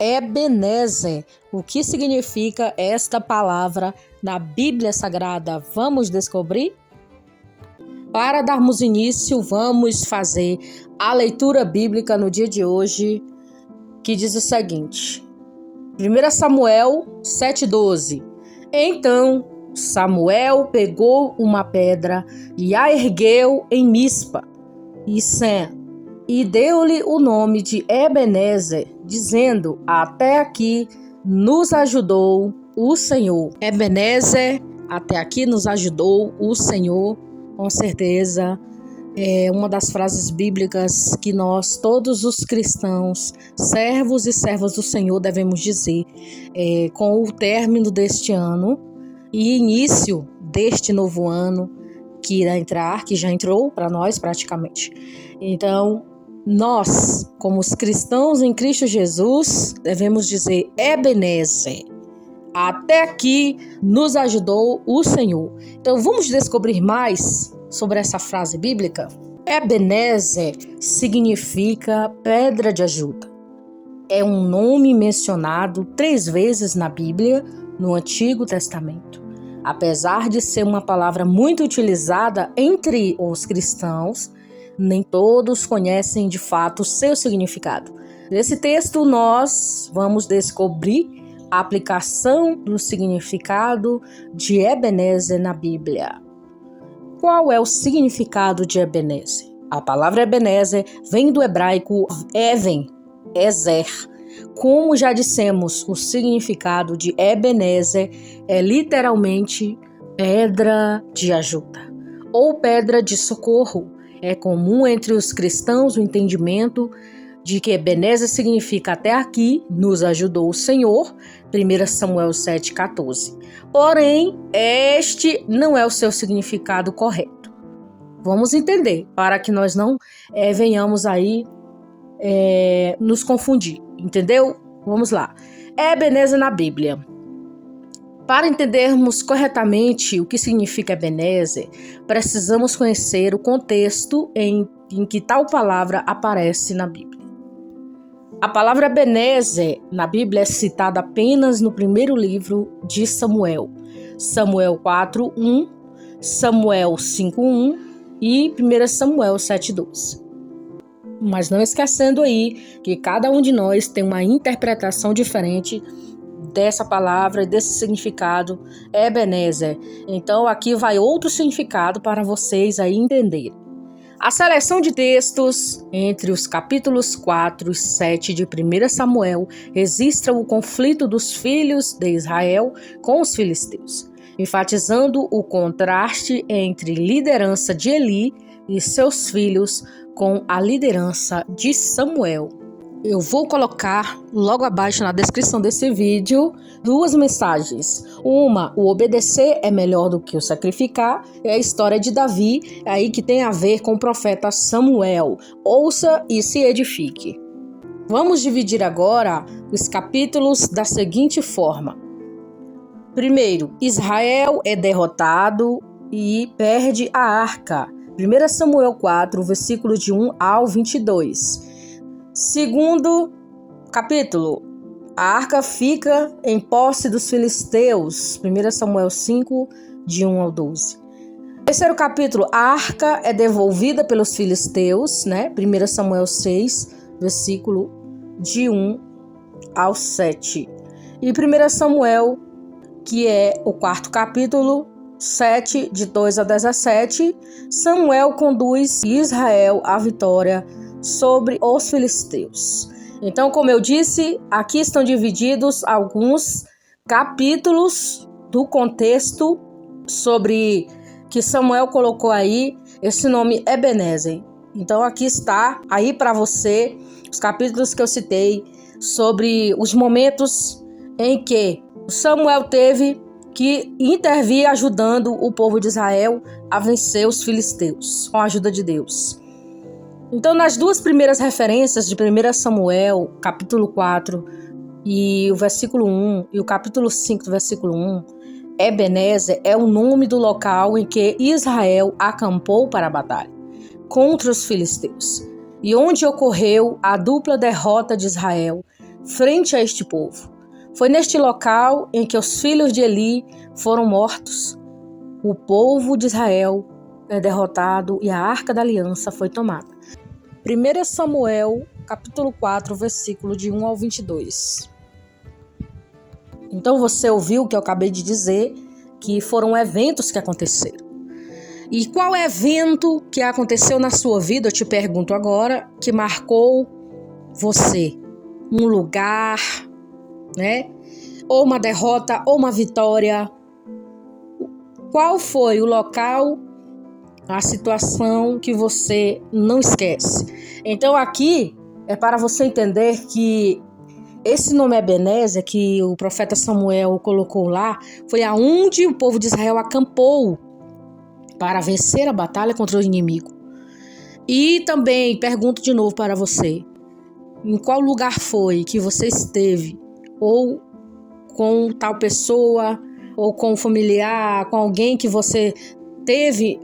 Ebenezer. O que significa esta palavra na Bíblia Sagrada? Vamos descobrir? Para darmos início, vamos fazer a leitura bíblica no dia de hoje, que diz o seguinte: 1 Samuel 7,12. Então Samuel pegou uma pedra e a ergueu em Mispa e Sem, e deu-lhe o nome de Ebenezer, dizendo: até aqui nos ajudou o Senhor. Ebenezer, até aqui nos ajudou o Senhor, com certeza é uma das frases bíblicas que nós, todos os cristãos, servos e servas do Senhor, devemos dizer com o término deste ano e início deste novo ano que irá entrar, que já entrou para nós praticamente. Então, nós, como os cristãos em Cristo Jesus, devemos dizer: Ebenezer, até aqui nos ajudou o Senhor. Então, vamos descobrir mais sobre essa frase bíblica? Ebenezer significa pedra de ajuda. É um nome mencionado 3 vezes na Bíblia, no Antigo Testamento. Apesar de ser uma palavra muito utilizada entre os cristãos, nem todos conhecem de fato o seu significado. Nesse texto, nós vamos descobrir a aplicação do significado de Ebenezer na Bíblia. Qual é o significado de Ebenezer? A palavra Ebenezer vem do hebraico Even, Ezer. Como já dissemos, o significado de Ebenezer é literalmente pedra de ajuda ou pedra de socorro. É comum entre os cristãos o entendimento de que Ebenezer significa até aqui nos ajudou o Senhor, 1 Samuel 7,14. Porém, este não é o seu significado correto. Vamos entender, para que nós não venhamos aí nos confundir, entendeu? Vamos lá. Ebenezer na Bíblia. Para entendermos corretamente o que significa Ebenezer, precisamos conhecer o contexto em que tal palavra aparece na Bíblia. A palavra Ebenezer na Bíblia é citada apenas no primeiro livro de Samuel, Samuel 4:1, Samuel 5:1 e 1 Samuel 7:12. Mas não esquecendo aí que cada um de nós tem uma interpretação diferente dessa palavra, desse significado Ebenezer. Então aqui vai outro significado para vocês aí entenderem. A seleção de textos entre os capítulos 4 e 7 de 1 Samuel registra o conflito dos filhos de Israel com os filisteus, enfatizando o contraste entre liderança de Eli e seus filhos com a liderança de Samuel. Eu vou colocar logo abaixo na descrição desse vídeo 2 mensagens. Uma, o obedecer é melhor do que o sacrificar, é a história de Davi, aí que tem a ver com o profeta Samuel. Ouça e se edifique. Vamos dividir agora os capítulos da seguinte forma. Primeiro, Israel é derrotado e perde a arca. 1 Samuel 4, versículo de 1 ao 22. Segundo capítulo, a arca fica em posse dos filisteus, 1 Samuel 5, de 1 ao 12. Terceiro capítulo, a arca é devolvida pelos filisteus, 1 Samuel 6, versículo de 1 ao 7. E 1 Samuel, que é o 4º capítulo, 7, de 2 a 17, Samuel conduz Israel à vitória sobre os filisteus. Então, como eu disse, aqui estão divididos alguns capítulos do contexto sobre que Samuel colocou aí esse nome Ebenezer. Então, aqui está aí para você os capítulos que eu citei sobre os momentos em que Samuel teve que intervir ajudando o povo de Israel a vencer os filisteus com a ajuda de Deus. Então, nas 2 primeiras referências de 1 Samuel, capítulo 4, e o versículo 1, e o capítulo 5, do versículo 1, Ebenezer é o nome do local em que Israel acampou para a batalha contra os filisteus, e onde ocorreu a dupla derrota de Israel frente a este povo. Foi neste local em que os filhos de Eli foram mortos. O povo de Israel é derrotado e a Arca da Aliança foi tomada. 1 Samuel, capítulo 4, versículo de 1 ao 22. Então você ouviu o que eu acabei de dizer, que foram eventos que aconteceram. E qual evento que aconteceu na sua vida, eu te pergunto agora, que marcou você? Um lugar, né? Ou uma derrota, ou uma vitória. Qual foi o local, a situação que você não esquece? Então aqui é para você entender que esse nome Ebenezer, que o profeta Samuel colocou lá, foi aonde o povo de Israel acampou para vencer a batalha contra o inimigo. E também pergunto de novo para você, em qual lugar foi que você esteve, ou com tal pessoa, ou com um familiar, com alguém que você teve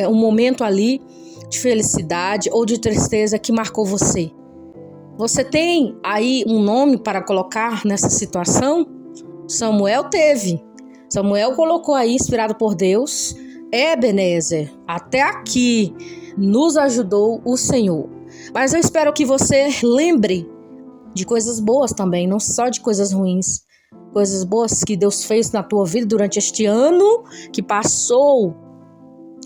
um momento ali de felicidade ou de tristeza que marcou você? Você tem aí um nome para colocar nessa situação? Samuel teve. Samuel colocou aí, inspirado por Deus, Ebenezer. Até aqui nos ajudou o Senhor. Mas eu espero que você lembre de coisas boas também, não só de coisas ruins. Coisas boas que Deus fez na tua vida durante este ano que passou.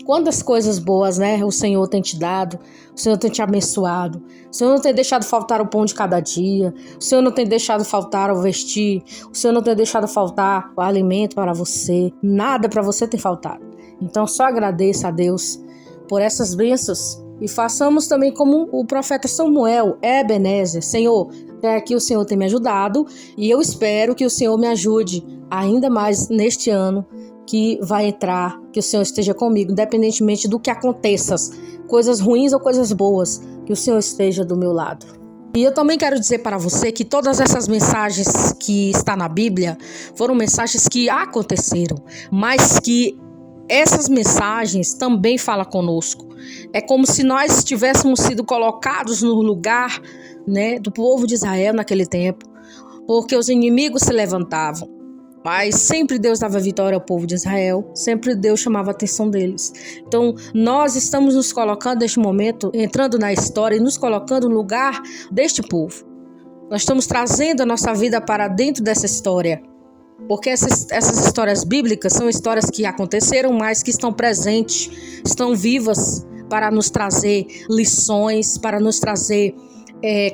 Quantas coisas boas, né, o Senhor tem te dado, o Senhor tem te abençoado, o Senhor não tem deixado faltar o pão de cada dia, o Senhor não tem deixado faltar o vestir, o Senhor não tem deixado faltar o alimento para você, nada para você tem faltado. Então só agradeça a Deus por essas bênçãos e façamos também como o profeta Samuel, Ebenezer. Senhor, até aqui o Senhor tem me ajudado e eu espero que o Senhor me ajude ainda mais neste ano que vai entrar, que o Senhor esteja comigo, independentemente do que aconteça, coisas ruins ou coisas boas, que o Senhor esteja do meu lado. E eu também quero dizer para você que todas essas mensagens que está na Bíblia foram mensagens que aconteceram, mas que essas mensagens também falam conosco. É como se nós tivéssemos sido colocados no lugar, né, do povo de Israel naquele tempo, porque os inimigos se levantavam. Mas sempre Deus dava vitória ao povo de Israel, sempre Deus chamava a atenção deles. Então nós estamos nos colocando neste momento, entrando na história e nos colocando no lugar deste povo. Nós estamos trazendo a nossa vida para dentro dessa história, porque essas histórias bíblicas são histórias que aconteceram, mas que estão presentes, estão vivas para nos trazer lições, para nos trazer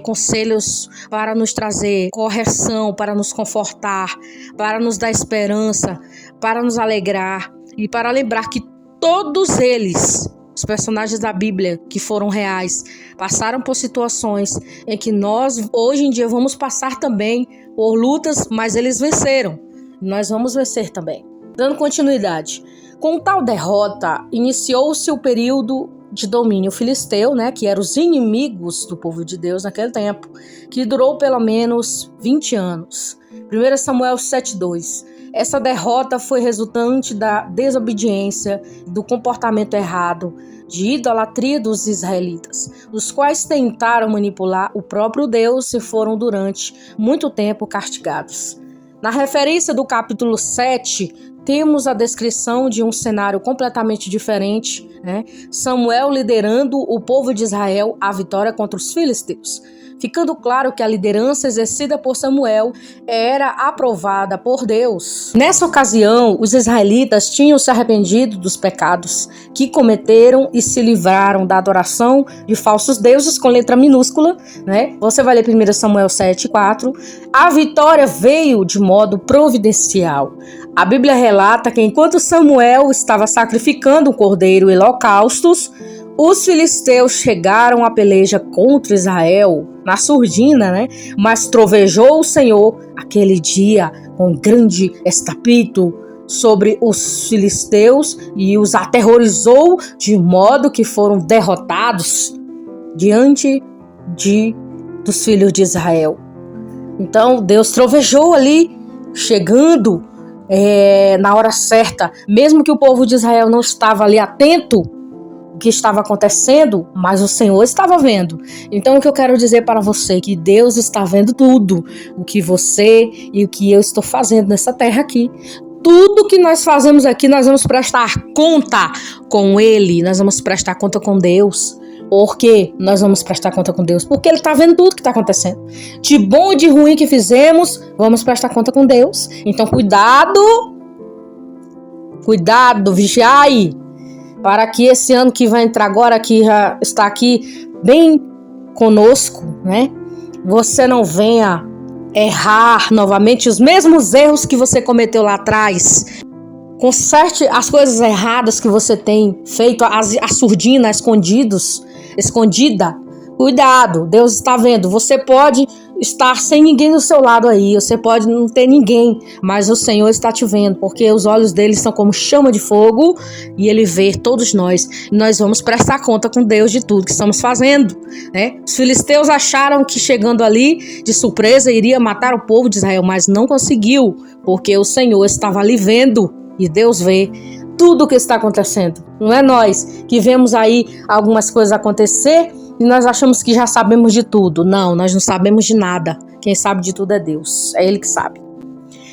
conselhos, para nos trazer correção, para nos confortar, para nos dar esperança, para nos alegrar e para lembrar que todos eles, os personagens da Bíblia que foram reais, passaram por situações em que nós hoje em dia vamos passar também por lutas, mas eles venceram. Nós vamos vencer também. Dando continuidade, com tal derrota, iniciou-se o período de domínio filisteu, né, que eram os inimigos do povo de Deus naquele tempo, que durou pelo menos 20 anos. 1 Samuel 7:2. Essa derrota foi resultante da desobediência, do comportamento errado, de idolatria dos israelitas, os quais tentaram manipular o próprio Deus e foram durante muito tempo castigados. Na referência do capítulo 7, temos a descrição de um cenário completamente diferente, né? Samuel liderando o povo de Israel à vitória contra os filisteus, ficando claro que a liderança exercida por Samuel era aprovada por Deus. Nessa ocasião, os israelitas tinham se arrependido dos pecados que cometeram e se livraram da adoração de falsos deuses com letra minúscula, né? Você vai ler 1 Samuel 7:4. A vitória veio de modo providencial. A Bíblia relata que enquanto Samuel estava sacrificando um cordeiro e holocaustos, os filisteus chegaram à peleja contra Israel, na surdina, né? Mas trovejou o Senhor aquele dia com grande estapito sobre os filisteus e os aterrorizou de modo que foram derrotados diante dos filhos de Israel. Então Deus trovejou ali, chegando na hora certa, mesmo que o povo de Israel não estava ali atento. o que estava acontecendo, mas o Senhor estava vendo. Então o que eu quero dizer para você é que Deus está vendo tudo, o que você e o que eu estou fazendo nessa terra aqui. Tudo que nós fazemos aqui, nós vamos prestar conta com Ele, nós vamos prestar conta com Deus. Por que nós vamos prestar conta com Deus? Porque Ele está vendo tudo que está acontecendo. De bom e de ruim que fizemos, vamos prestar conta com Deus. Então cuidado, vigiai, para que esse ano que vai entrar agora, que já está aqui bem conosco, né? Você não venha errar novamente os mesmos erros que você cometeu lá atrás. Conserte as coisas erradas que você tem feito, a surdina, escondida. Cuidado, Deus está vendo. Você pode estar sem ninguém do seu lado aí, você pode não ter ninguém, mas o Senhor está te vendo, porque os olhos dele são como chama de fogo e ele vê todos nós. Nós vamos prestar conta com Deus de tudo que estamos fazendo, né? Os filisteus acharam que chegando ali de surpresa iria matar o povo de Israel, mas não conseguiu, porque o Senhor estava ali vendo e Deus vê tudo o que está acontecendo. Não é nós que vemos aí algumas coisas acontecer e nós achamos que já sabemos de tudo. Não, nós não sabemos de nada. Quem sabe de tudo é Deus. É Ele que sabe.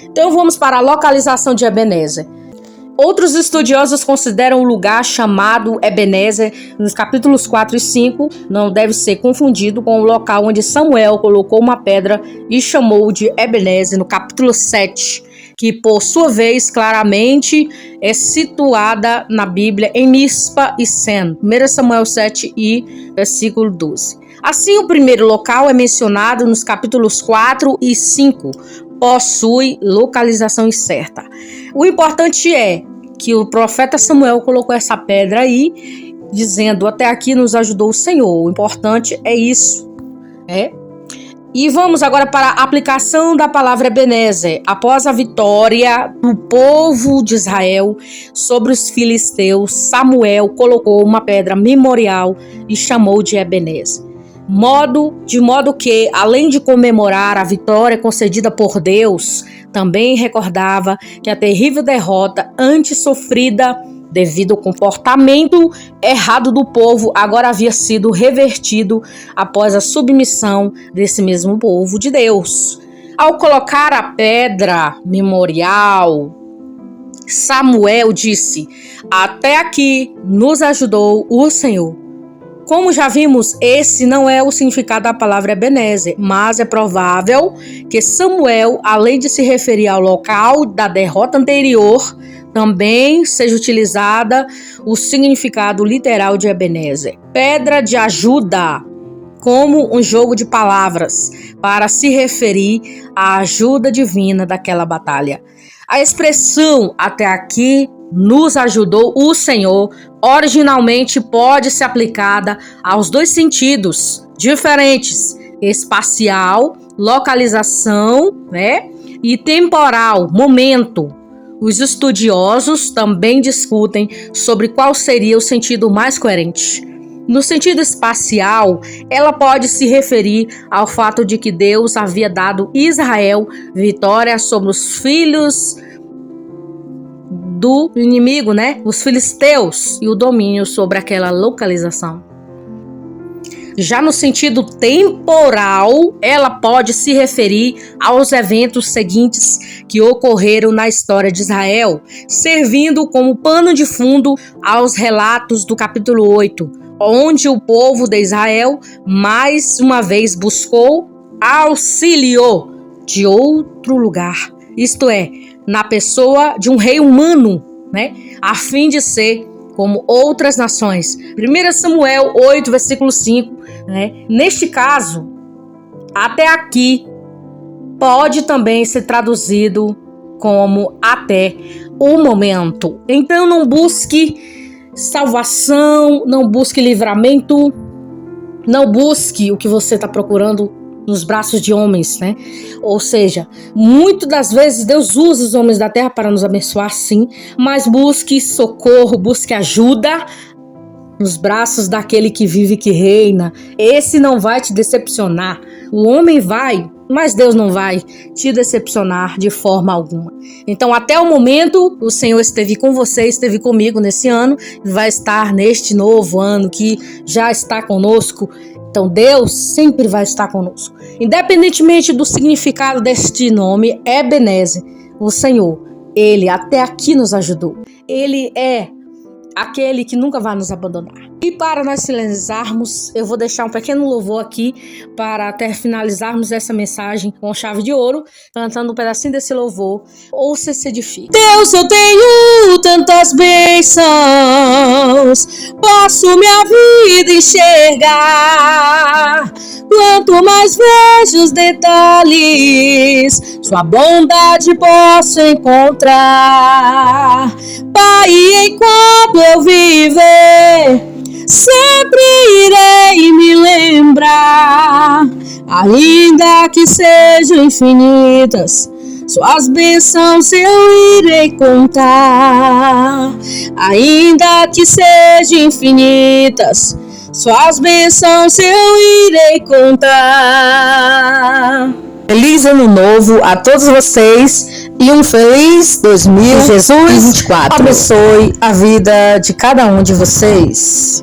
Então vamos para a localização de Ebenezer. Outros estudiosos consideram o lugar chamado Ebenezer nos capítulos 4 e 5, não deve ser confundido com o local onde Samuel colocou uma pedra e chamou de Ebenezer no capítulo 7, que por sua vez claramente é situada na Bíblia em Mispa e Sen, 1 Samuel 7 e versículo 12. Assim, o primeiro local é mencionado nos capítulos 4 e 5, possui localização incerta. O importante é que o profeta Samuel colocou essa pedra aí, dizendo: até aqui nos ajudou o Senhor. O importante é isso, E vamos agora para a aplicação da palavra Ebenezer. Após a vitória do povo de Israel sobre os filisteus, Samuel colocou uma pedra memorial e chamou de Ebenezer. De modo que, além de comemorar a vitória concedida por Deus, também recordava que a terrível derrota antes sofrida devido ao comportamento errado do povo, agora havia sido revertido após a submissão desse mesmo povo de Deus. Ao colocar a pedra memorial, Samuel disse: até aqui nos ajudou o Senhor. Como já vimos, esse não é o significado da palavra Ebenezer, mas é provável que Samuel, além de se referir ao local da derrota anterior, também seja utilizada o significado literal de Ebenezer. Pedra de ajuda, como um jogo de palavras, para se referir à ajuda divina daquela batalha. A expressão até aqui nos ajudou o Senhor originalmente pode ser aplicada aos dois sentidos diferentes: espacial, localização, e temporal, momento. Os estudiosos também discutem sobre qual seria o sentido mais coerente. No sentido espacial, ela pode se referir ao fato de que Deus havia dado a Israel vitória sobre os filhos do inimigo, os filisteus, e o domínio sobre aquela localização. Já no sentido temporal, ela pode se referir aos eventos seguintes que ocorreram na história de Israel, servindo como pano de fundo aos relatos do capítulo 8, onde o povo de Israel mais uma vez buscou auxílio de outro lugar, isto é, na pessoa de um rei humano, a fim de ser como outras nações. 1 Samuel 8, versículo 5, Neste caso, até aqui pode também ser traduzido como até o momento. Então não busque salvação, não busque livramento, não busque o que você está procurando nos braços de homens, Ou seja, muitas das vezes Deus usa os homens da terra para nos abençoar, sim, mas busque socorro, busque ajuda nos braços daquele que vive e que reina. Esse não vai te decepcionar. O homem vai mas Deus não vai te decepcionar de forma alguma. Então, até o momento, o Senhor esteve com você, esteve comigo nesse ano, vai estar neste novo ano que já está conosco. Então, Deus sempre vai estar conosco. Independentemente do significado deste nome, Ebenezer, o Senhor, Ele até aqui nos ajudou. Ele é aquele que nunca vai nos abandonar. E para nós finalizarmos, eu vou deixar um pequeno louvor aqui para até finalizarmos essa mensagem com chave de ouro, cantando um pedacinho desse louvor. Ouça e se edifique. Deus, eu tenho tantas bênçãos, posso minha vida enxergar. Quanto mais vejo os detalhes, sua bondade posso encontrar. Pai, enquanto eu viver, sempre irei me lembrar, ainda que sejam infinitas, suas bênçãos eu irei contar. Ainda que sejam infinitas, suas bênçãos eu irei contar. Feliz ano novo a todos vocês e um feliz 2024. Jesus abençoe a vida de cada um de vocês.